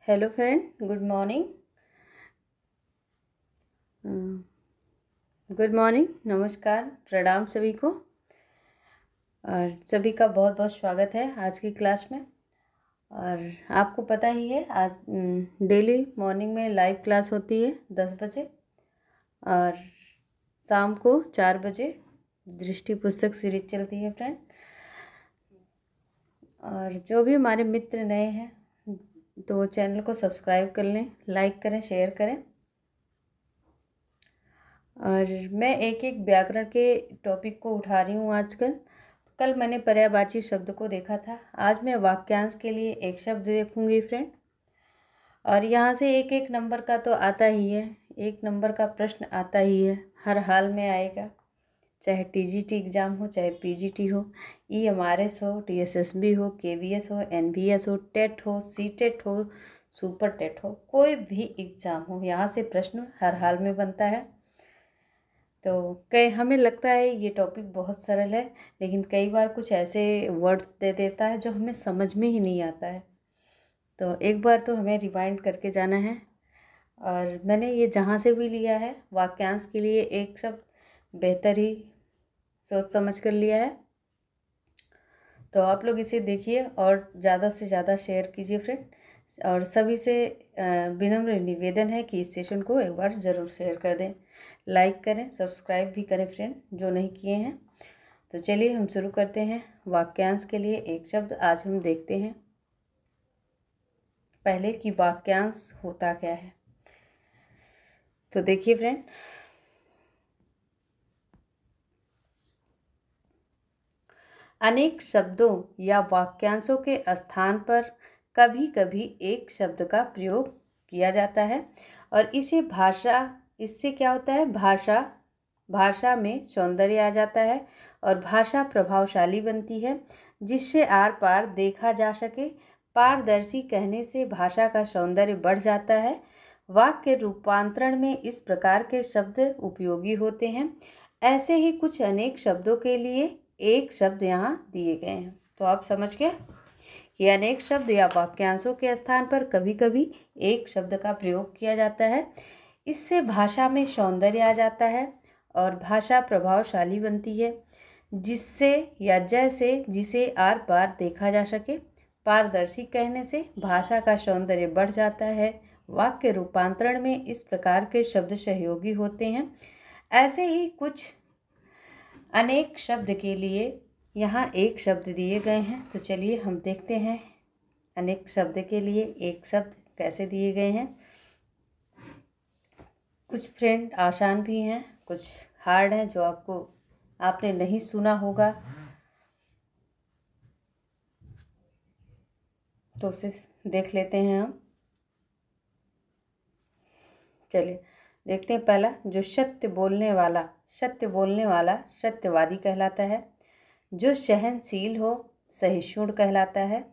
Hello friend, good morning. Good morning, नमस्कार, प्रणाम सभी को। और सभी का बहुत बहुत स्वागत है आज की क्लास में। और आपको पता ही है आज डेली मॉर्निंग में लाइव क्लास होती है 10 बजे और शाम को 4 बजे दृष्टि पुस्तक सीरीज चलती है फ्रेंड। और जो भी हमारे मित्र नए हैं तो चैनल को सब्सक्राइब कर लें, लाइक करें, शेयर करें। और मैं एक एक व्याकरण के टॉपिक को उठा रही हूँ आजकल। कल मैंने पर्यायवाची शब्द को देखा था, आज मैं वाक्यांश के लिए एक शब्द देखूंगी फ्रेंड। और यहाँ से एक एक नंबर का तो आता ही है, एक नंबर का प्रश्न आता ही है, हर हाल में आएगा, चाहे टीजीटी एग्ज़ाम हो, चाहे पीजीटी हो, ईएमआरएस हो, टीएसएसबी हो, केवीएस हो, एनवीएस हो, टेट हो, सीटेट हो, सुपर टेट हो, कोई भी एग्ज़ाम हो, यहाँ से प्रश्न हर हाल में बनता है। तो कई हमें लगता है ये टॉपिक बहुत सरल है, लेकिन कई बार कुछ ऐसे वर्ड्स दे देता है जो हमें समझ में ही नहीं आता है। तो एक बार तो हमें रिवाइंड करके जाना है। और मैंने ये जहाँ से भी लिया है वाक्यांश के लिए एक शब्द बेहतर ही सोच समझ कर लिया है। तो आप लोग इसे देखिए और ज़्यादा से ज़्यादा शेयर कीजिए फ्रेंड। और सभी से विनम्र निवेदन है कि इस सेशन को एक बार ज़रूर शेयर कर दें, लाइक करें, सब्सक्राइब भी करें फ्रेंड जो नहीं किए हैं। तो चलिए हम शुरू करते हैं। वाक्यांश के लिए एक शब्द आज हम देखते हैं पहले कि वाक्यांश होता क्या है। तो देखिए फ्रेंड, अनेक शब्दों या वाक्यांशों के स्थान पर कभी कभी एक शब्द का प्रयोग किया जाता है और इससे क्या होता है, भाषा में सौंदर्य आ जाता है और भाषा प्रभावशाली बनती है, जिससे आर पार देखा जा सके। पारदर्शी कहने से भाषा का सौंदर्य बढ़ जाता है। वाक्य रूपांतरण में इस प्रकार के शब्द उपयोगी होते हैं। ऐसे ही कुछ अनेक शब्दों के लिए एक शब्द यहाँ दिए गए हैं। तो आप समझ गए कि अनेक शब्द या वाक्यांशों के स्थान पर कभी कभी एक शब्द का प्रयोग किया जाता है। इससे भाषा में सौंदर्य आ जाता है और भाषा प्रभावशाली बनती है, जिससे या जैसे जिसे आर पार देखा जा सके। पारदर्शी कहने से भाषा का सौंदर्य बढ़ जाता है। वाक्य रूपांतरण में इस प्रकार के शब्द सहयोगी होते हैं। ऐसे ही कुछ अनेक शब्द के लिए यहाँ एक शब्द दिए गए हैं। तो चलिए हम देखते हैं अनेक शब्द के लिए एक शब्द कैसे दिए गए हैं। कुछ फ्रेंड आसान भी हैं, कुछ हार्ड हैं जो आपने नहीं सुना होगा, तो उसे देख लेते हैं हम। चलिए देखते हैं। पहला, जो सत्य बोलने वाला सत्यवादी कहलाता है। जो सहनशील हो सहिष्णु कहलाता है।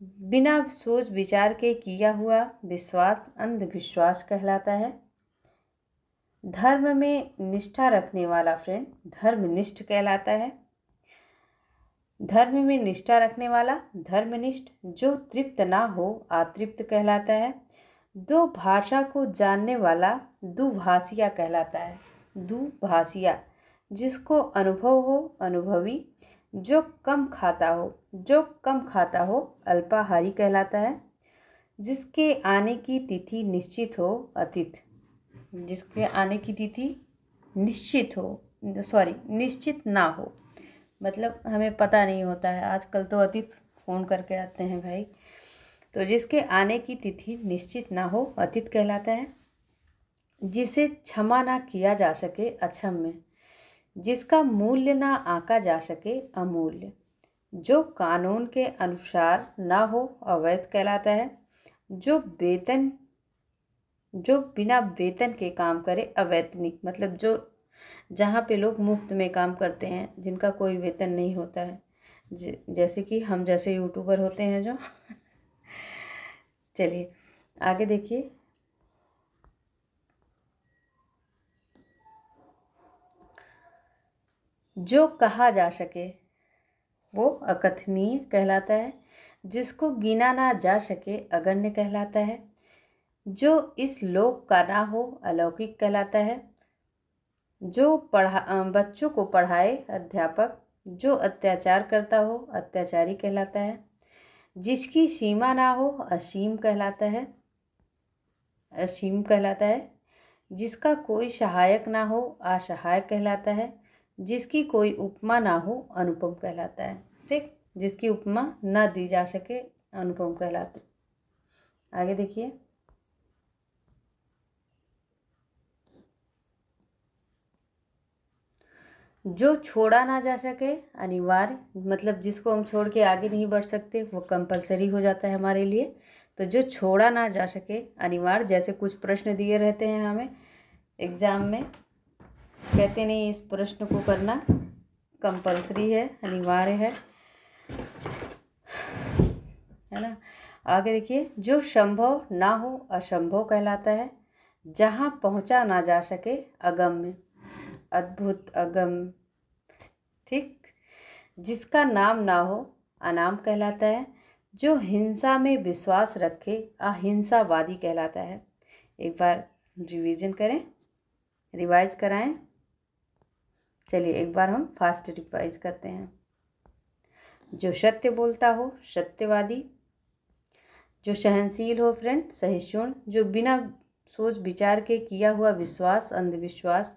बिना सोच विचार के किया हुआ विश्वास अंधविश्वास कहलाता है। धर्म में निष्ठा रखने वाला फ्रेंड धर्मनिष्ठ कहलाता है। धर्म में निष्ठा रखने वाला धर्मनिष्ठ। जो तृप्त ना हो अतृप्त कहलाता है। दो भाषा को जानने वाला दुभाषिया कहलाता है। दुभाषिया, जिसको अनुभव हो अनुभवी। जो कम खाता हो अल्पाहारी कहलाता है। जिसके आने की तिथि निश्चित हो अतीत। जिसके आने की तिथि निश्चित ना हो, मतलब हमें पता नहीं होता है। आजकल तो अतीत फ़ोन करके आते हैं भाई। तो जिसके आने की तिथि निश्चित ना हो अतीत कहलाता है। जिसे क्षमा ना किया जा सके अक्षम्य। जिसका मूल्य ना आंका जा सके अमूल्य। जो कानून के अनुसार ना हो अवैध कहलाता है। जो बिना वेतन के काम करे अवैतनिक, मतलब जो जहाँ पे लोग मुफ्त में काम करते हैं, जिनका कोई वेतन नहीं होता है, जैसे कि हम जैसे यूट्यूबर होते हैं जो चलिए आगे देखिए। जो कहा जा सके वो अकथनीय कहलाता है। जिसको गिना ना जा सके अगण्य कहलाता है। जो इस लोक का ना हो अलौकिक कहलाता है। जो बच्चों को पढ़ाए अध्यापक। जो अत्याचार करता हो अत्याचारी कहलाता है। जिसकी सीमा ना हो असीम कहलाता है। असीम कहलाता है। जिसका कोई सहायक ना हो असहाय कहलाता है। जिसकी कोई उपमा ना हो अनुपम कहलाता है। ठीक, जिसकी उपमा न दी जा सके अनुपम कहलाते। आगे देखिए, जो छोड़ा ना जा सके अनिवार्य, मतलब जिसको हम छोड़ के आगे नहीं बढ़ सकते वो कंपलसरी हो जाता है हमारे लिए। तो जो छोड़ा ना जा सके अनिवार्य, जैसे कुछ प्रश्न दिए रहते हैं हमें एग्ज़ाम में, कहते नहीं इस प्रश्न को करना कंपलसरी है, अनिवार्य है ना। आगे देखिए, जो संभव ना हो असंभव कहलाता है। जहाँ पहुँचा ना जा सके अगम्य, अद्भुत, अगम। ठीक, जिसका नाम ना हो अनाम कहलाता है। जो हिंसा में विश्वास रखे अहिंसावादी कहलाता है। एक बार रिवीजन करें, रिवाइज कराएं। चलिए एक बार हम फास्ट रिवाइज करते हैं। जो सत्य बोलता हो सत्यवादी। जो सहनशील हो फ्रेंड सहिष्णु। जो बिना सोच विचार के किया हुआ विश्वास अंधविश्वास।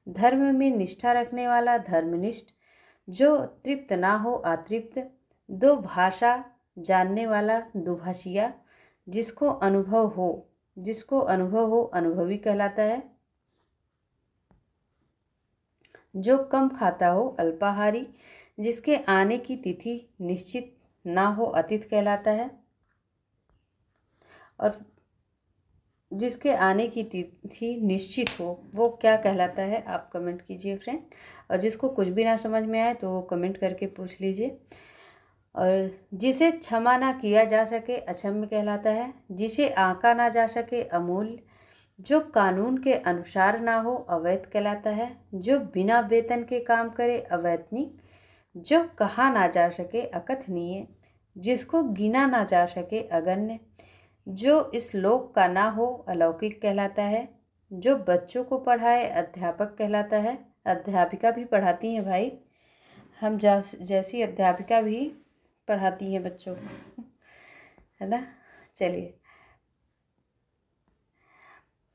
धर्म में निष्ठा रखने वाला धर्मनिष्ठ। जो तृप्त ना हो अतृप्त। दो भाषा जानने वाला दुभाषिया। जिसको अनुभव हो अनुभवी कहलाता है। जो कम खाता हो अल्पाहारी। जिसके आने की तिथि निश्चित ना हो अतीत कहलाता है। और जिसके आने की तिथि निश्चित हो वो क्या कहलाता है, आप कमेंट कीजिए फ्रेंड। और जिसको कुछ भी ना समझ में आए तो वो कमेंट करके पूछ लीजिए। और जिसे क्षमा ना किया जा सके अक्षम्य कहलाता है। जिसे आंका ना जा सके अमूल्य। जो कानून के अनुसार ना हो अवैध कहलाता है। जो बिना वेतन के काम करे अवैतनिक। जो कहा ना जा सके अकथनीय। जिसको गिना ना जा सके अगण्य। जो इस लोक का ना हो अलौकिक कहलाता है। जो बच्चों को पढ़ाए अध्यापक कहलाता है। अध्यापिका भी पढ़ाती हैं भाई, हम जैसी अध्यापिका भी पढ़ाती हैं बच्चों को, है ना। चलिए,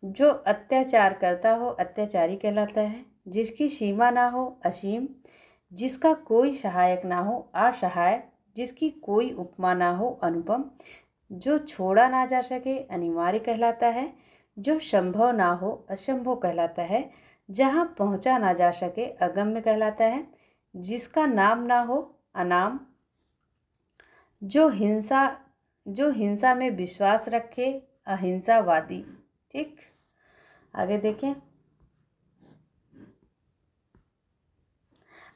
जो अत्याचार करता हो अत्याचारी कहलाता है। जिसकी सीमा ना हो असीम। जिसका कोई सहायक ना हो असहाय। जिसकी कोई उपमा ना हो अनुपम। जो छोड़ा ना जा सके अनिवार्य कहलाता है। जो संभव ना हो असंभव कहलाता है। जहाँ पहुँचा ना जा सके अगम्य कहलाता है। जिसका नाम ना हो अनाम। जो हिंसा में विश्वास रखे अहिंसावादी। ठीक, आगे देखें।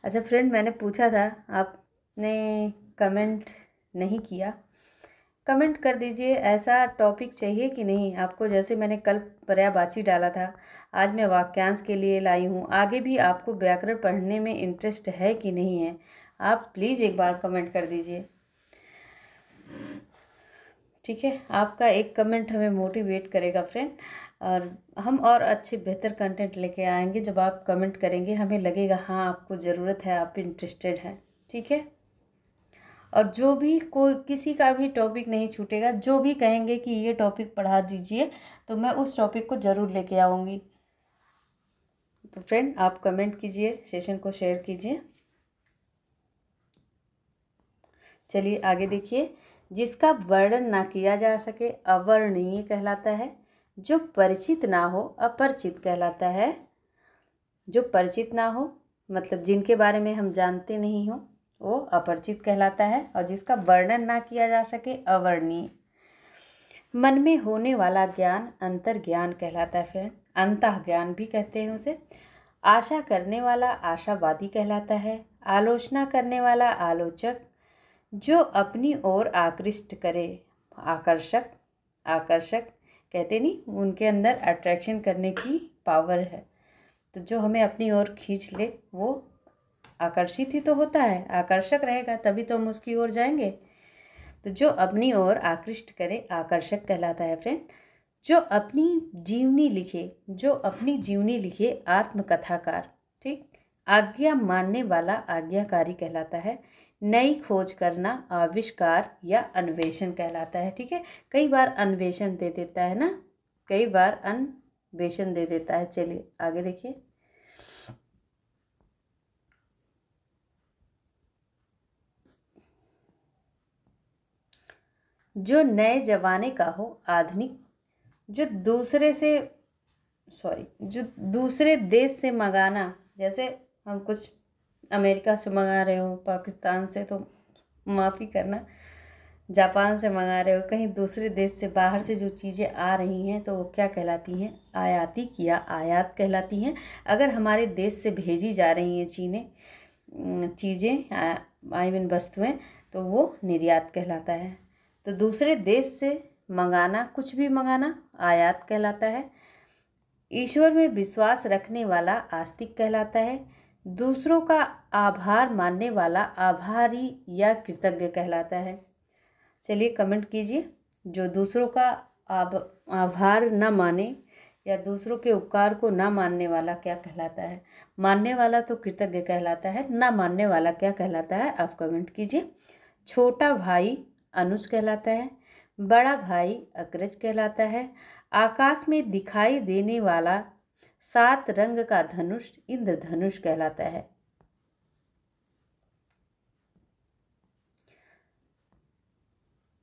अच्छा फ्रेंड, मैंने पूछा था, आपने कमेंट नहीं किया, कमेंट कर दीजिए। ऐसा टॉपिक चाहिए कि नहीं आपको। जैसे मैंने कल पर्यायवाची डाला था, आज मैं वाक्यांश के लिए लाई हूँ। आगे भी आपको व्याकरण पढ़ने में इंटरेस्ट है कि नहीं है, आप प्लीज़ एक बार कमेंट कर दीजिए। ठीक है, आपका एक कमेंट हमें मोटिवेट करेगा फ्रेंड, और हम और अच्छे बेहतर कंटेंट लेके आएंगे। जब आप कमेंट करेंगे हमें लगेगा हाँ आपको ज़रूरत है, आप इंटरेस्टेड हैं। ठीक है, और जो भी कोई किसी का भी टॉपिक नहीं छूटेगा। जो भी कहेंगे कि ये टॉपिक पढ़ा दीजिए तो मैं उस टॉपिक को ज़रूर लेके आऊँगी। तो फ्रेंड आप कमेंट कीजिए, सेशन को शेयर कीजिए। चलिए आगे देखिए। जिसका वर्णन ना किया जा सके अवर्णनीय कहलाता है। जो परिचित ना हो अपरिचित कहलाता है। जो परिचित ना हो मतलब जिनके बारे में हम जानते नहीं हो वो अपरिचित कहलाता है। और जिसका वर्णन ना किया जा सके अवर्णनीय। मन में होने वाला ज्ञान अंतर्ज्ञान कहलाता है फ्रेंड, अंतः ज्ञान भी कहते हैं उसे। आशा करने वाला आशावादी कहलाता है। आलोचना करने वाला आलोचक। जो अपनी ओर आकृष्ट करे आकर्षक, आकर्षक कहते नहीं, उनके अंदर अट्रैक्शन करने की पावर है। तो जो हमें अपनी ओर खींच ले वो आकर्षित ही तो होता है, आकर्षक रहेगा तभी तो हम उसकी ओर जाएंगे। तो जो अपनी ओर आकृष्ट करे आकर्षक कहलाता है फ्रेंड। जो अपनी जीवनी लिखे आत्मकथाकार, ठीक। आज्ञा मानने वाला आज्ञाकारी कहलाता है। नई खोज करना आविष्कार या अन्वेषण कहलाता है, ठीक है। कई बार अन्वेषण दे देता है ना, कई बार अन्वेषण दे देता है। चलिए आगे देखिए। जो नए जमाने का हो, आधुनिक, जो दूसरे देश से मंगाना, जैसे हम कुछ अमेरिका से मंगा रहे हो, पाकिस्तान से तो माफ़ी करना, जापान से मंगा रहे हो, कहीं दूसरे देश से बाहर से जो चीज़ें आ रही हैं तो वो क्या कहलाती हैं? आयातिक या आयात कहलाती हैं। अगर हमारे देश से भेजी जा रही हैं चीज़ें आई मीन वस्तुएँ, तो वो निर्यात कहलाता है। तो दूसरे देश से मंगाना, कुछ भी मंगाना, आयात कहलाता है। ईश्वर में विश्वास रखने वाला आस्तिक कहलाता है। दूसरों का आभार मानने वाला आभारी या कृतज्ञ कहलाता है। चलिए कमेंट कीजिए, जो दूसरों का आभार न माने या दूसरों के उपकार को ना मानने वाला क्या कहलाता है? मानने वाला तो कृतज्ञ कहलाता है, ना मानने वाला क्या कहलाता है? आप कमेंट कीजिए। छोटा भाई अनुज कहलाता है। बड़ा भाई अग्रज कहलाता है। आकाश में दिखाई देने वाला 7 रंग का धनुष इंद्रधनुष कहलाता है।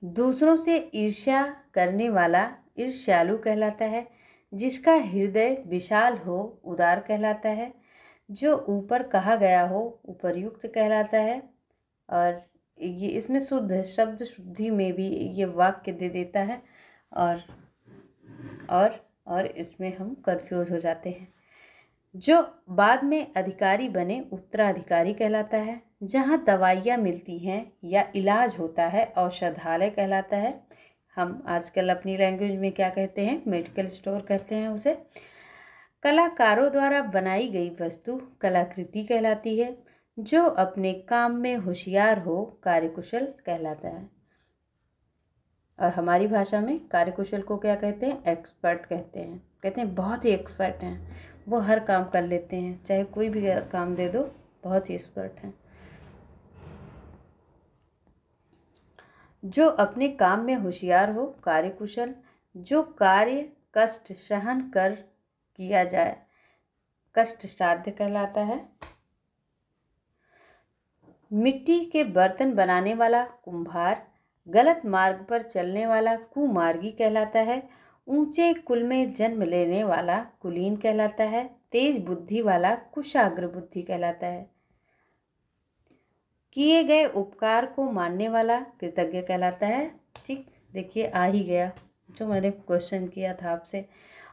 दूसरों से ईर्ष्या करने वाला ईर्ष्यालु कहलाता है। जिसका हृदय विशाल हो उदार कहलाता है। जो ऊपर कहा गया हो उपर्युक्त कहलाता है। और ये इसमें शुद्ध शब्द शुद्धि में भी ये वाक्य दे देता है, और इसमें हम कंफ्यूज हो जाते हैं। जो बाद में अधिकारी बने उत्तराधिकारी कहलाता है। जहाँ दवाइयाँ मिलती हैं या इलाज होता है औषधालय कहलाता है। हम आजकल अपनी लैंग्वेज में क्या कहते हैं? मेडिकल स्टोर कहते हैं उसे। कलाकारों द्वारा बनाई गई वस्तु कलाकृति कहलाती है। जो अपने काम में होशियार हो कार्यकुशल कहलाता है। और हमारी भाषा में कार्यकुशल को क्या कहते हैं? एक्सपर्ट कहते हैं। कहते हैं बहुत ही एक्सपर्ट हैं, वो हर काम कर लेते हैं, चाहे कोई भी काम दे दो, बहुत ही एक्सपर्ट हैं। जो अपने काम में होशियार हो कार्यकुशल। जो कार्य कष्ट सहन कर किया जाए कष्ट साध्य कहलाता है। मिट्टी के बर्तन बनाने वाला कुम्हार। गलत मार्ग पर चलने वाला कुमार्गी कहलाता है। ऊंचे कुल में जन्म लेने वाला कुलीन कहलाता है। तेज बुद्धि वाला कुशाग्र बुद्धि कहलाता है। किए गए उपकार को मानने वाला कृतज्ञ कहलाता है। ठीक, देखिए आ ही गया जो मैंने क्वेश्चन किया था आपसे।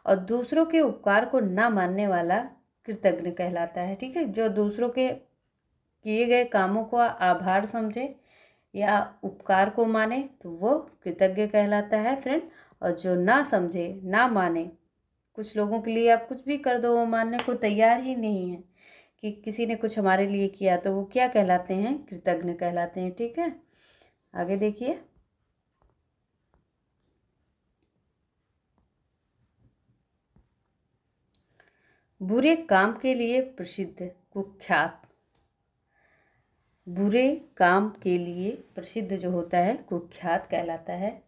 और दूसरों के उपकार को ना मानने वाला कृतज्ञ कहलाता है। ठीक है, जो दूसरों के किए गए कामों को आभार समझे या उपकार को माने तो वो कृतज्ञ कहलाता है फ्रेंड। और जो ना समझे ना माने, कुछ लोगों के लिए आप कुछ भी कर दो वो मानने को तैयार ही नहीं है कि किसी ने कुछ हमारे लिए किया, तो वो क्या कहलाते हैं? कृतज्ञ कहलाते हैं। ठीक है, आगे देखिए। बुरे काम के लिए प्रसिद्ध कुख्यात। बुरे काम के लिए प्रसिद्ध जो होता है कुख्यात कहलाता है।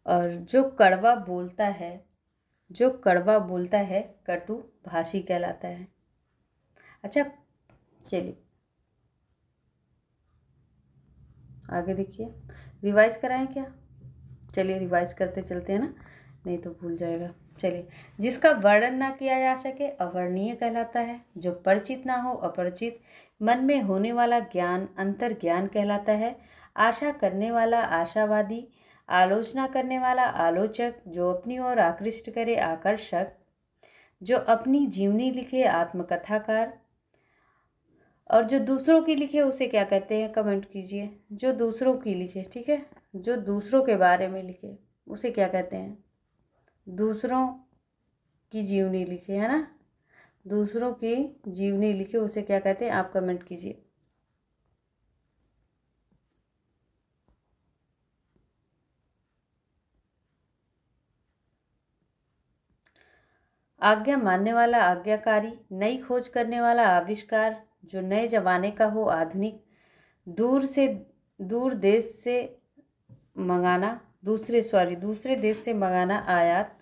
और जो कड़वा बोलता है कटु भाषी कहलाता है। अच्छा चलिए आगे देखिए। रिवाइज कराएं क्या? चलिए रिवाइज करते चलते हैं ना, नहीं तो भूल जाएगा। चलिए, जिसका वर्णन ना किया जा सके अवर्णनीय कहलाता है। जो परिचित ना हो अपरिचित। मन में होने वाला ज्ञान अंतर्ज्ञान कहलाता है। आशा करने वाला आशावादी। आलोचना करने वाला आलोचक। जो अपनी ओर आकृष्ट करे आकर्षक। जो अपनी जीवनी लिखे आत्मकथाकार। और जो दूसरों की लिखे उसे क्या कहते हैं? कमेंट कीजिए। जो दूसरों की लिखे, ठीक है, जो दूसरों के बारे में लिखे उसे क्या कहते हैं? दूसरों की जीवनी लिखे, है ना, दूसरों की जीवनी लिखे उसे क्या कहते हैं? आप कमेंट कीजिए। आज्ञा मानने वाला आज्ञाकारी, नई खोज करने वाला आविष्कार, जो नए जमाने का हो आधुनिक, दूर देश से मंगाना दूसरे देश से मंगाना आयात,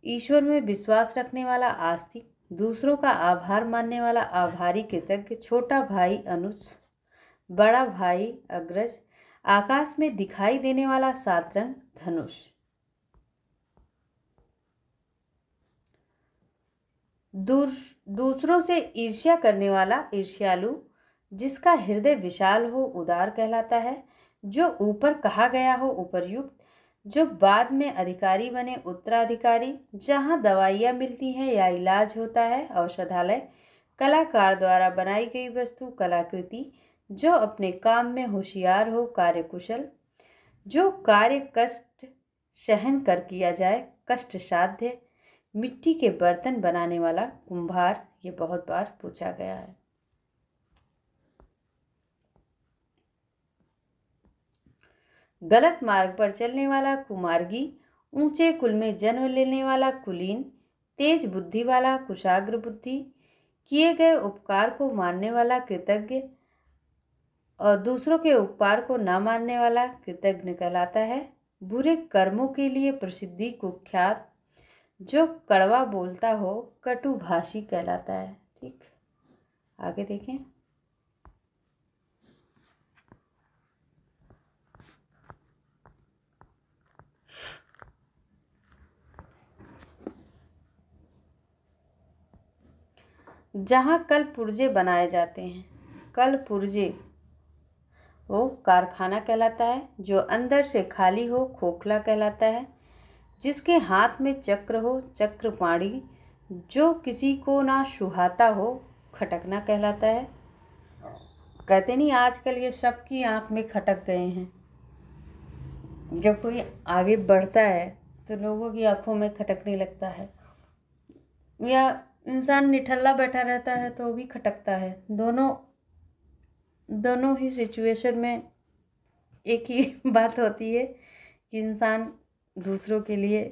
ईश्वर में विश्वास रखने वाला आस्तिक, दूसरों का आभार मानने वाला आभारी कृतज्ञ, छोटा भाई अनुज, बड़ा भाई अग्रज, आकाश में दिखाई देने वाला सातरंग धनुष। दूसरों से ईर्ष्या करने वाला ईर्ष्यालु, जिसका हृदय विशाल हो उदार कहलाता है। जो ऊपर कहा गया हो उपर्युक्त, जो बाद में अधिकारी बने उत्तराधिकारी, जहाँ दवाइयाँ मिलती हैं या इलाज होता है औषधालय, कलाकार द्वारा बनाई गई वस्तु कलाकृति, जो अपने काम में होशियार हो कार्यकुशल, जो कार्य कष्ट सहन कर किया जाए कष्ट साध्य, मिट्टी के बर्तन बनाने वाला कुम्हार। ये बहुत बार पूछा गया है। गलत मार्ग पर चलने वाला कुमार्गी, ऊंचे कुल में जन्म लेने वाला कुलीन, तेज बुद्धि वाला कुशाग्र बुद्धि, किए गए उपकार को मानने वाला कृतज्ञ और दूसरों के उपकार को न मानने वाला कृतज्ञ कहलाता है। बुरे कर्मों के लिए प्रसिद्धि कुख्यात, जो कड़वा बोलता हो कटुभाषी कहलाता है। ठीक, आगे देखें। जहाँ कल पुर्जे बनाए जाते हैं, कल पुर्जे वो कारखाना कहलाता है। जो अंदर से खाली हो खोखला कहलाता है। जिसके हाथ में चक्र हो चक्रपाणी, जो किसी को ना सुहाता हो खटकना कहलाता है। कहते नहीं आजकल ये सबकी आँख में खटक गए हैं। जब कोई आगे बढ़ता है तो लोगों की आंखों में खटकने लगता है, या इंसान निठल्ला बैठा रहता है तो भी खटकता है। दोनों ही सिचुएशन में एक ही बात होती है कि इंसान दूसरों के लिए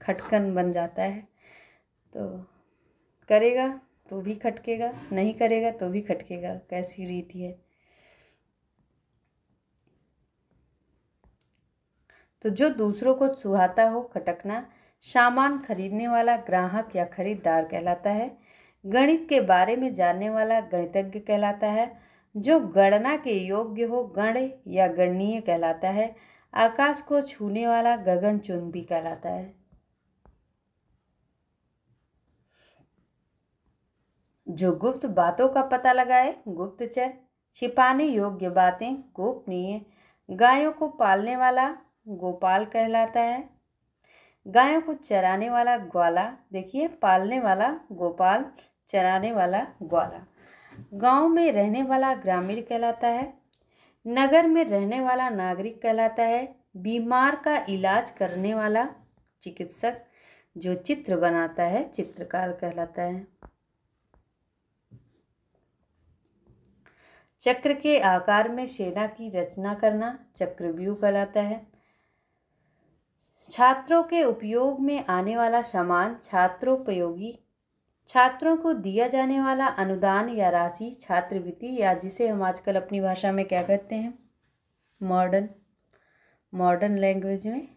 खटकन बन जाता है। तो करेगा तो भी खटकेगा, नहीं करेगा तो भी खटकेगा। कैसी रीति है। तो जो दूसरों को सुहाता हो खटकना, सामान खरीदने वाला ग्राहक या खरीदार कहलाता है। गणित के बारे में जानने वाला गणितज्ञ कहलाता है। जो गणना के योग्य हो गण या गणनीय कहलाता है। आकाश को छूने वाला गगनचुंबी कहलाता है। जो गुप्त बातों का पता लगाए गुप्तचर, छिपाने योग्य बातें गोपनीय, गायों को पालने वाला गोपाल कहलाता है। गायों को चराने वाला ग्वाला, देखिए पालने वाला गोपाल, चराने वाला ग्वाला। गांव में रहने वाला ग्रामीण कहलाता है। नगर में रहने वाला नागरिक कहलाता है। बीमार का इलाज करने वाला चिकित्सक, जो चित्र बनाता है चित्रकार कहलाता है। चक्र के आकार में सेना की रचना करना चक्रव्यूह कहलाता है। छात्रों के उपयोग में आने वाला सामान छात्रोपयोगी, छात्रों को दिया जाने वाला अनुदान या राशि छात्रवृत्ति, या जिसे हम आजकल अपनी भाषा में क्या कहते हैं, मॉडर्न लैंग्वेज में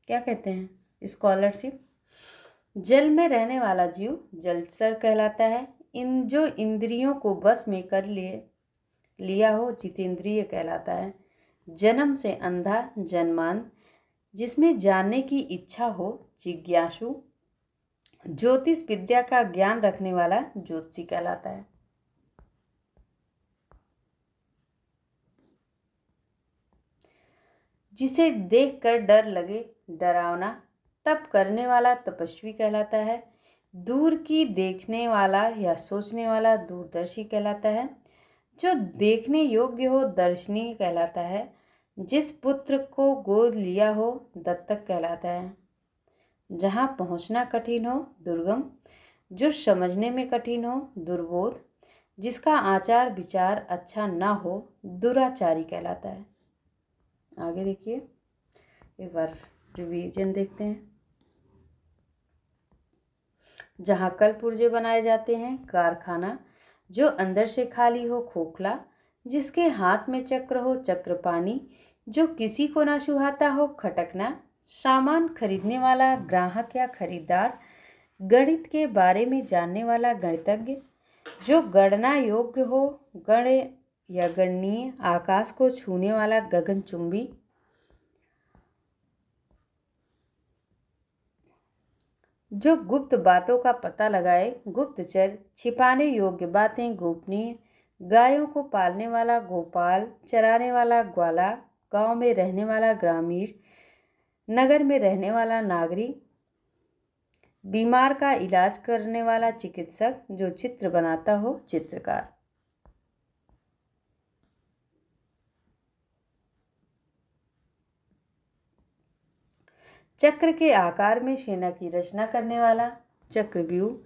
क्या कहते हैं, स्कॉलरशिप। जल में रहने वाला जीव जलचर कहलाता है। जो इंद्रियों को बस में कर लिया हो जितेंद्रिय कहलाता है। जन्म से अंधा जन्मांध, जिसमें जानने की इच्छा हो जिज्ञासु। ज्योतिष विद्या का ज्ञान रखने वाला ज्योतिषी कहलाता है। जिसे देखकर डर लगे डरावना, तप करने वाला तपस्वी कहलाता है। दूर की देखने वाला या सोचने वाला दूरदर्शी कहलाता है। जो देखने योग्य हो दर्शनीय कहलाता है। जिस पुत्र को गोद लिया हो दत्तक कहलाता है। जहाँ पहुँचना कठिन हो दुर्गम, जो समझने में कठिन हो दुर्बोध, जिसका आचार विचार अच्छा ना हो दुराचारी कहलाता है। आगे देखिए, एक बार रिवीजन देखते हैं। जहाँ कल पुर्जे बनाए जाते हैं। कारखाना, जो अंदर से खाली हो, खोखला, जिसके हाथ में चक्र हो, चक्रपाणी, जो किसी को ना सुहाता हो, खटकना। सामान खरीदने वाला ग्राहक या खरीदार, गणित के बारे में जानने वाला गणितज्ञ, जो गणना योग्य हो, गण्य या गणनीय, आकाश को छूने वाला गगनचुंबी, जो गुप्त बातों का पता लगाए, गुप्तचर, छिपाने योग्य बातें, गोपनीय, गायों को पालने वाला गोपाल, चराने वाला ग्वाला, गांव में रहने वाला ग्रामीण, नगर में रहने वाला नागरिक, बीमार का इलाज करने वाला चिकित्सक, जो चित्र बनाता हो, चित्रकार। चक्र के आकार में सेना की रचना करने वाला, चक्रव्यूह।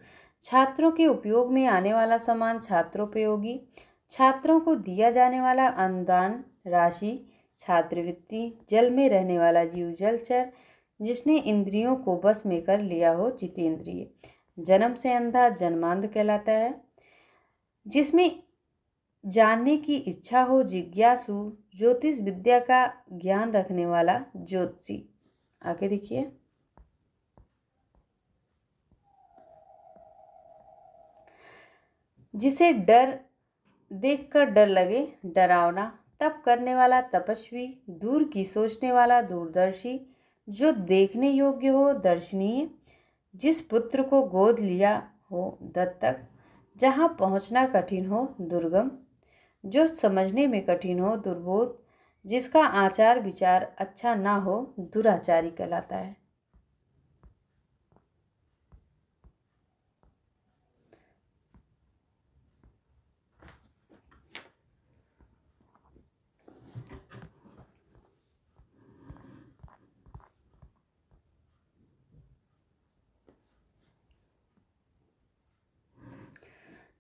छात्रों के उपयोग में आने वाला सामान, छात्रोपयोगी। छात्रों को दिया जाने वाला अनुदान राशि, छात्रवृत्ति। जल में रहने वाला जीव, जलचर, जिसने इंद्रियों को बस में कर लिया हो, जितेंद्रिय। जन्म से अंधा, जन्मांध कहलाता है। जिसमें जानने की इच्छा हो, जिज्ञासु। ज्योतिष विद्या का ज्ञान रखने वाला, ज्योतिषी। आगे देखिए, जिसे डर देखकर डर लगे, डरावना। तप करने वाला, तपस्वी। दूर की सोचने वाला, दूरदर्शी, जो देखने योग्य हो, दर्शनीय। जिस पुत्र को गोद लिया हो, दत्तक। जहाँ पहुँचना कठिन हो, दुर्गम। जो समझने में कठिन हो, दुर्बोध। जिसका आचार विचार अच्छा ना हो, दुराचारी कहलाता है।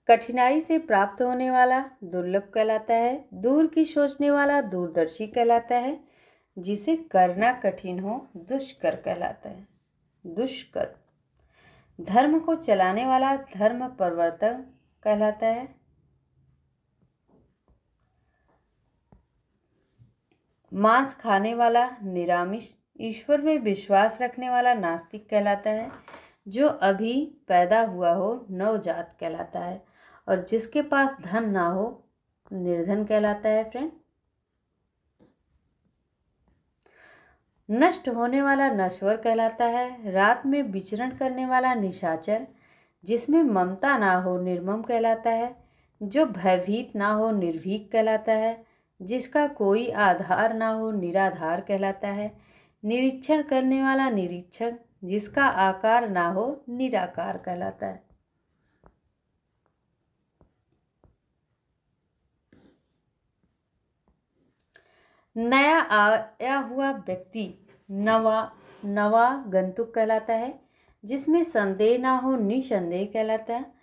कठिनाई से प्राप्त होने वाला, दुर्लभ कहलाता है। दूर की सोचने वाला, दूरदर्शी कहलाता है। जिसे करना कठिन हो, दुष्कर कहलाता है, दुष्कर। धर्म को चलाने वाला, धर्म प्रवर्तक कहलाता है। मांस खाने वाला, निरामिष। ईश्वर में विश्वास रखने वाला, नास्तिक कहलाता है। जो अभी पैदा हुआ हो, नवजात कहलाता है। और जिसके पास धन ना हो, निर्धन कहलाता है फ्रेंड। नष्ट होने वाला, नश्वर कहलाता है। रात में विचरण करने वाला, निशाचर। जिसमें ममता ना हो, निर्मम कहलाता है। जो भयभीत ना हो, निर्भीक कहलाता है। जिसका कोई आधार ना हो, निराधार कहलाता है। निरीक्षण करने वाला, निरीक्षक। जिसका आकार ना हो, निराकार कहलाता है। नया आया हुआ व्यक्ति, नवागंतुक कहलाता है। जिसमें संदेह ना हो, निसंदेह कहलाता है।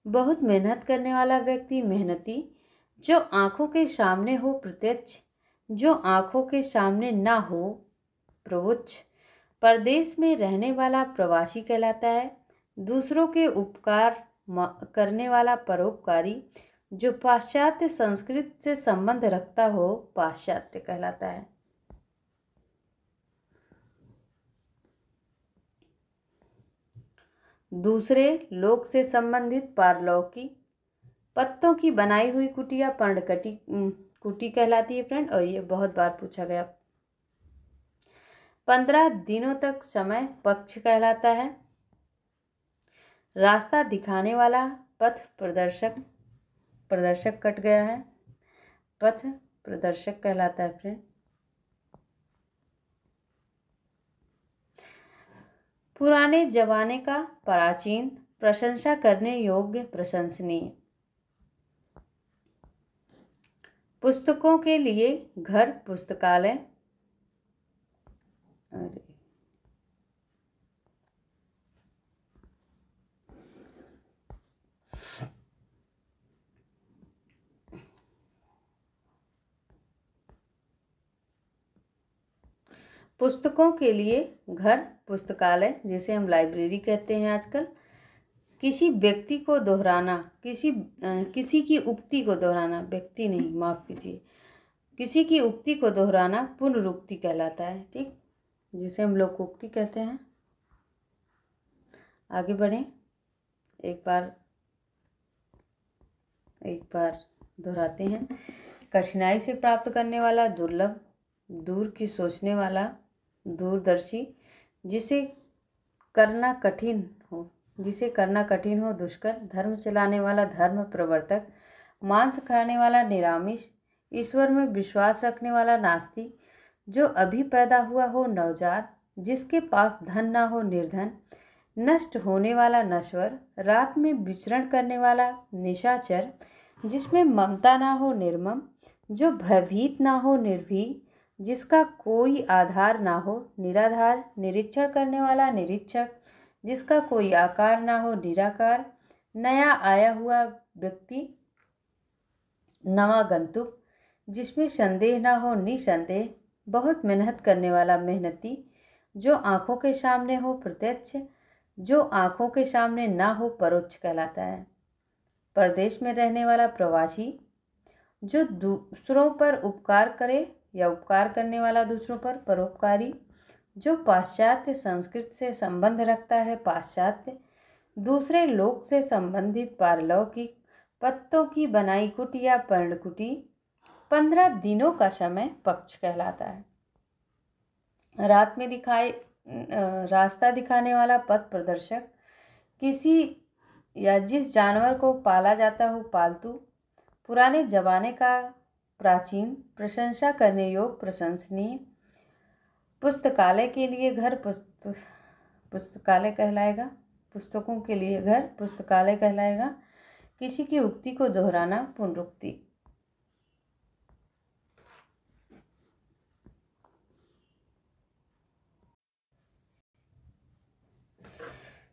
बहुत मेहनत करने वाला व्यक्ति, मेहनती। जो आंखों के सामने हो, प्रत्यक्ष। जो आंखों के सामने ना हो, प्रवोच्च। परदेश में रहने वाला, प्रवासी कहलाता है। दूसरों के उपकार करने वाला, परोपकारी। जो पाश्चात्य संस्कृति से संबंध रखता हो, पाश्चात्य कहलाता है। दूसरे लोक से संबंधित, पारलौकिक। पत्तों की बनाई हुई कुटिया, पर्णकटी कुटी कहलाती है फ्रेंड। और ये बहुत बार पूछा गया। 15 दिनों तक समय, पक्ष कहलाता है। रास्ता दिखाने वाला, पथ प्रदर्शक। प्रदर्शक कट गया है, पथ प्रदर्शक कहलाता है फ्रेंड। पुराने जमाने का, प्राचीन। प्रशंसा करने योग्य, प्रशंसनीय। पुस्तकों के लिए घर, पुस्तकालय। पुस्तकों के लिए घर, पुस्तकालय, जिसे हम लाइब्रेरी कहते हैं आजकल। किसी व्यक्ति को दोहराना, किसी की उक्ति को दोहराना, व्यक्ति नहीं, माफ कीजिए, किसी की उक्ति को दोहराना पुनरुक्ति कहलाता है। ठीक, जिसे हम लोकोक्ति कहते हैं। आगे बढ़ें। एक बार दोहराते हैं। कठिनाई से प्राप्त करने वाला, दुर्लभ, दूर की सोचने वाला, दूरदर्शी, जिसे करना कठिन हो, दुष्कर, धर्म चलाने वाला, धर्म प्रवर्तक, मांस खाने वाला, निरामिष, ईश्वर में विश्वास रखने वाला, नास्तिक, जो अभी पैदा हुआ हो, नवजात, जिसके पास धन ना हो, निर्धन, नष्ट होने वाला, नश्वर, रात में विचरण करने वाला, निशाचर, जिसमें ममता ना हो, निर्मम, जो भयभीत ना हो, निर्भीक, जिसका कोई आधार ना हो, निराधार, निरीक्षण करने वाला, निरीक्षक, जिसका कोई आकार ना हो, निराकार, नया आया हुआ व्यक्ति, नवागंतुक, जिसमें संदेह ना हो, निसंदेह, बहुत मेहनत करने वाला, मेहनती, जो आँखों के सामने हो, प्रत्यक्ष, जो आँखों के सामने ना हो, परोक्ष कहलाता है। परदेश में रहने वाला, प्रवासी, जो दूसरों पर उपकार करे या उपकार करने वाला दूसरों पर, परोपकारी, जो पाश्चात्य संस्कृति से संबंध रखता है, पाश्चात्य, दूसरे लोक से संबंधित, पारलौकिक, पत्तों की बनाई कुटी या पर्णकुटी, 15 दिनों का समय, पक्ष कहलाता है। रात में रास्ता दिखाने वाला, पथ प्रदर्शक, किसी या जिस जानवर को पाला जाता हो, पालतू, पुराने जमाने का, प्राचीन, प्रशंसा करने योग्य, प्रशंसनीय, पुस्तकालय के लिए घर, पुस्तकालय कहलाएगा, पुस्तकों के लिए घर, पुस्तकालय कहलाएगा, किसी की उक्ति को दोहराना, पुनरुक्ति।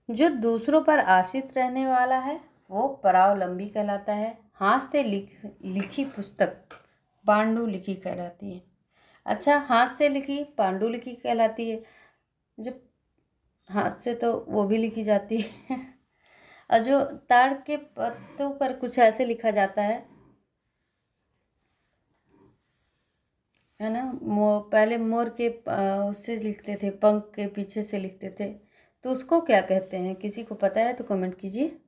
जो दूसरों पर आश्रित रहने वाला है वो परावलंबी कहलाता है। हाथ से लिखी पुस्तक पांडुलिखी कहलाती है। अच्छा, हाथ से लिखी पांडुलिखी कहलाती है। जो हाथ से तो वो भी लिखी जाती है और जो ताड़ के पत्तों पर कुछ ऐसे लिखा जाता है ना, पहले मोर के उससे लिखते थे, पंख के पीछे से लिखते थे, तो उसको क्या कहते हैं? किसी को पता है तो कमेंट कीजिए।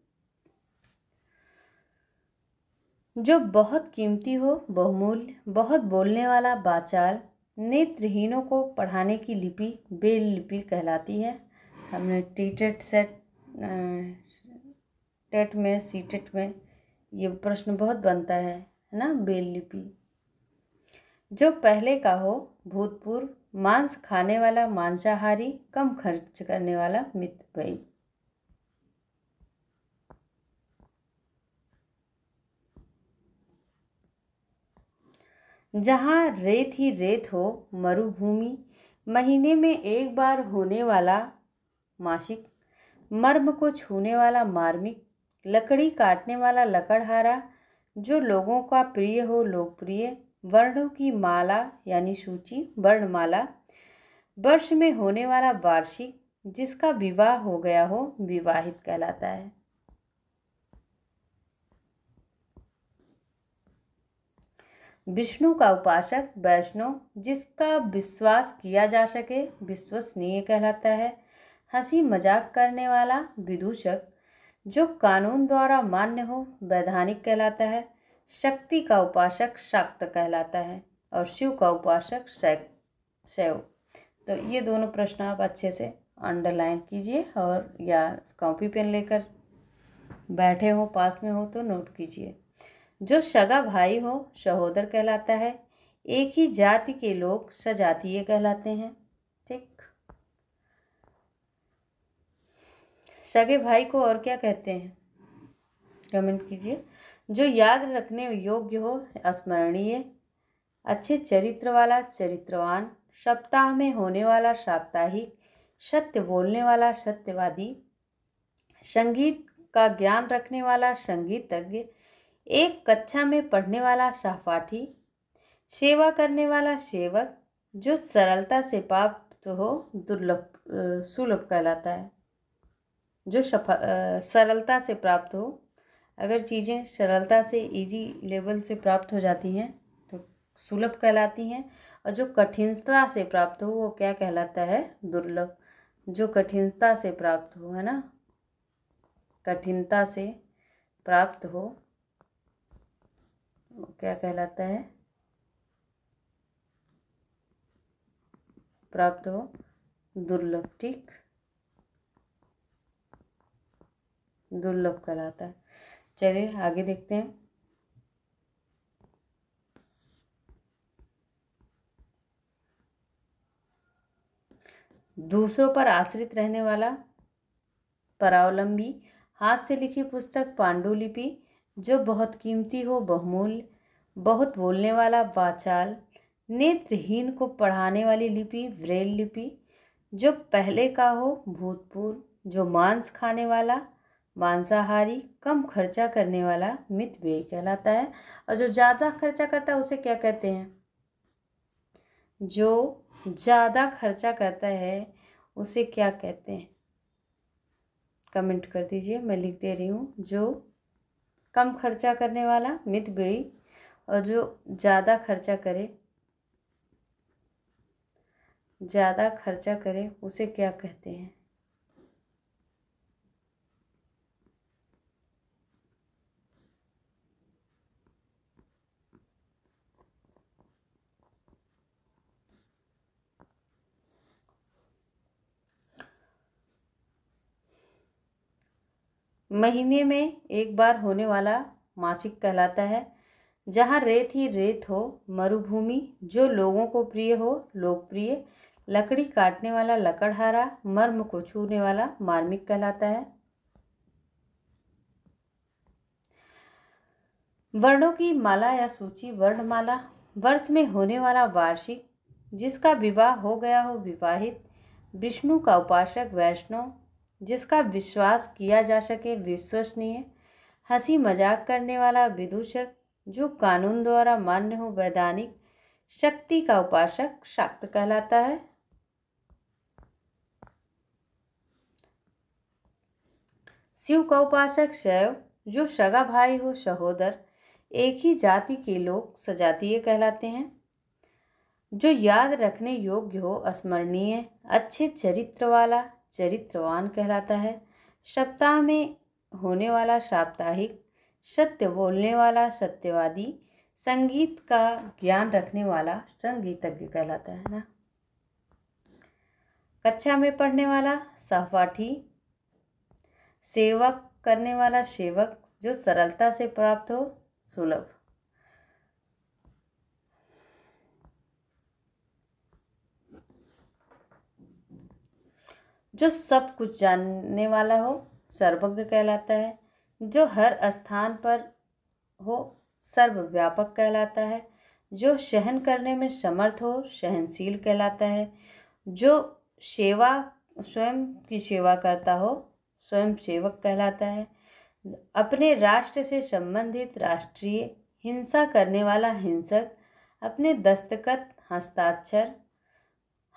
जो बहुत कीमती हो, बहुमूल्य, बहुत बोलने वाला, बाचाल, नेत्रहीनों को पढ़ाने की लिपि बेल लिपि कहलाती है। हमने टेट में सीटेट में ये प्रश्न बहुत बनता है ना, बेल लिपि। जो पहले का हो, भूतपूर्व, मांस खाने वाला, मांसाहारी, कम खर्च करने वाला, मितव्ययी। जहाँ रेत ही रेत हो, मरुभूमि, महीने में एक बार होने वाला, मासिक, मर्म को छूने वाला, मार्मिक, लकड़ी काटने वाला, लकड़हारा, जो लोगों का प्रिय हो, लोकप्रिय, वर्णों की माला यानी सूची, वर्णमाला, वर्ष में होने वाला, वार्षिक, जिसका विवाह हो गया हो, विवाहित कहलाता है। विष्णु का उपासक, वैष्णव, जिसका विश्वास किया जा सके, विश्वसनीय कहलाता है। हंसी मजाक करने वाला, विदूषक, जो कानून द्वारा मान्य हो, वैधानिक कहलाता है। शक्ति का उपासक, शाक्त कहलाता है। और शिव का उपासक, शैव। तो ये दोनों प्रश्न आप अच्छे से अंडरलाइन कीजिए और या कॉपी पेन लेकर बैठे हो, पास में हो तो नोट कीजिए। जो सगा भाई हो, सहोदर कहलाता है। एक ही जाति के लोग सजातीय कहलाते हैं। ठीक, सगे भाई को और क्या कहते हैं कमेंट कीजिए। जो याद रखने योग्य हो, स्मरणीय, अच्छे चरित्र वाला, चरित्रवान, सप्ताह में होने वाला, साप्ताहिक, सत्य बोलने वाला, सत्यवादी, संगीत का ज्ञान रखने वाला, संगीतज्ञ, एक कक्षा में पढ़ने वाला, सहपाठी, सेवा करने वाला, सेवक, जो सरलता से प्राप्त हो, दुर्लभ सुलभ कहलाता है। जो सरलता से प्राप्त हो। अगर चीज़ें सरलता से इजी लेवल से प्राप्त हो जाती हैं तो सुलभ कहलाती हैं, और जो कठिनता से प्राप्त हो वो क्या कहलाता है? दुर्लभ। जो कठिनता से प्राप्त हो, है ना, कठिनता से प्राप्त हो वो क्या कहलाता है? प्राप्त हो दुर्लभ। ठीक, दुर्लभ कहलाता है। चलिए आगे देखते हैं। दूसरों पर आश्रित रहने वाला, परावलंबी, हाथ से लिखी पुस्तक पांडुलिपि, जो बहुत कीमती हो, बहुमूल्य, बहुत बोलने वाला, वाचाल, नेत्रहीन को पढ़ाने वाली लिपि, ब्रेल लिपि, जो पहले का हो, भूतपूर्व, जो मांस खाने वाला, मांसाहारी, कम खर्चा करने वाला, मितव्ययी कहलाता है। और जो ज़्यादा खर्चा करता है उसे क्या कहते हैं? जो ज़्यादा खर्चा करता है उसे क्या कहते हैं? कमेंट कर दीजिए, मैं लिख दे रही हूँ। जो कम खर्चा करने वाला मितव्ययी, और जो ज़्यादा खर्चा करे उसे क्या कहते हैं? महीने में एक बार होने वाला मासिक कहलाता है। जहाँ रेत ही रेत हो, मरुभूमि, जो लोगों को प्रिय हो, लोकप्रिय, लकड़ी काटने वाला लकड़हारा, मर्म को छूने वाला मार्मिक कहलाता है। वर्णों की माला या सूची, वर्णमाला, वर्ष में होने वाला वार्षिक, जिसका विवाह हो गया हो, विवाहित, विष्णु का उपासक, वैष्णव, जिसका विश्वास किया जा सके, विश्वसनीय, हंसी मजाक करने वाला, विदूषक, जो कानून द्वारा मान्य हो, वैधानिक, शक्ति का उपासक, शाक्त कहलाता है। शिव का उपासक, शैव, जो सगा भाई हो, सहोदर, एक ही जाति के लोग सजातीय कहलाते हैं। जो याद रखने योग्य हो, स्मरणीय, अच्छे चरित्र वाला, चरित्रवान कहलाता है। सप्ताह में होने वाला साप्ताहिक, सत्य बोलने वाला, सत्यवादी, संगीत का ज्ञान रखने वाला, संगीतज्ञ कहलाता है ना। कक्षा में पढ़ने वाला, सहपाठी, सेवक करने वाला, सेवक, जो सरलता से प्राप्त हो, सुलभ। जो सब कुछ जानने वाला हो, सर्वज्ञ कहलाता है। जो हर स्थान पर हो, सर्वव्यापक कहलाता है। जो सहन करने में समर्थ हो, सहनशील कहलाता है। जो सेवा, स्वयं की सेवा करता हो, स्वयं सेवक कहलाता है। अपने राष्ट्र से संबंधित, राष्ट्रीय, हिंसा करने वाला, हिंसक, अपने दस्तखत, हस्ताक्षर,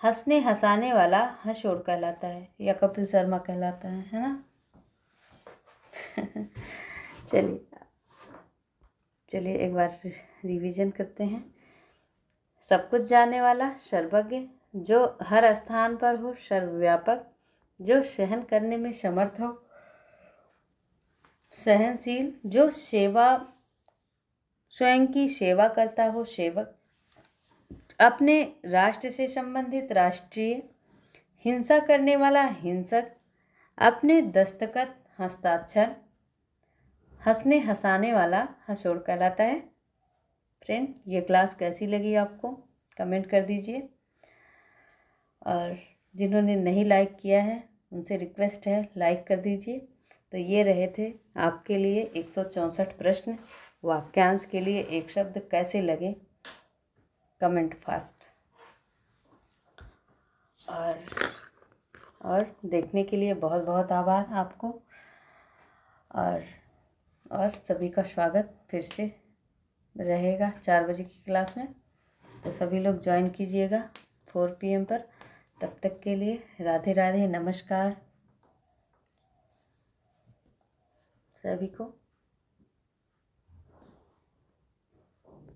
हंसने हंसाने वाला, हंसोड़ कहलाता है, या कपिल शर्मा कहलाता है ना। चलिए एक बार रिवीजन करते हैं। सब कुछ जानने वाला, सर्वज्ञ, जो हर स्थान पर हो, सर्वव्यापक, जो सहन करने में समर्थ हो, सहनशील, जो सेवा, स्वयं की सेवा करता हो, सेवक, अपने राष्ट्र से संबंधित, राष्ट्रीय, हिंसा करने वाला, हिंसक, अपने दस्तखत, हस्ताक्षर, हंसने हंसाने वाला, हंसोड़ कहलाता है। फ्रेंड, ये क्लास कैसी लगी आपको? कमेंट कर दीजिए। और जिन्होंने नहीं लाइक किया है उनसे रिक्वेस्ट है, लाइक कर दीजिए। तो ये रहे थे आपके लिए 164 प्रश्न। वाक्यांश के लिए एक शब्द कैसे लगे, कमेंट फास्ट। और देखने के लिए बहुत बहुत आभार आपको। और सभी का स्वागत फिर से रहेगा 4 बजे की क्लास में, तो सभी लोग ज्वाइन कीजिएगा 4 PM पर। तब तक के लिए राधे राधे, नमस्कार। सभी को।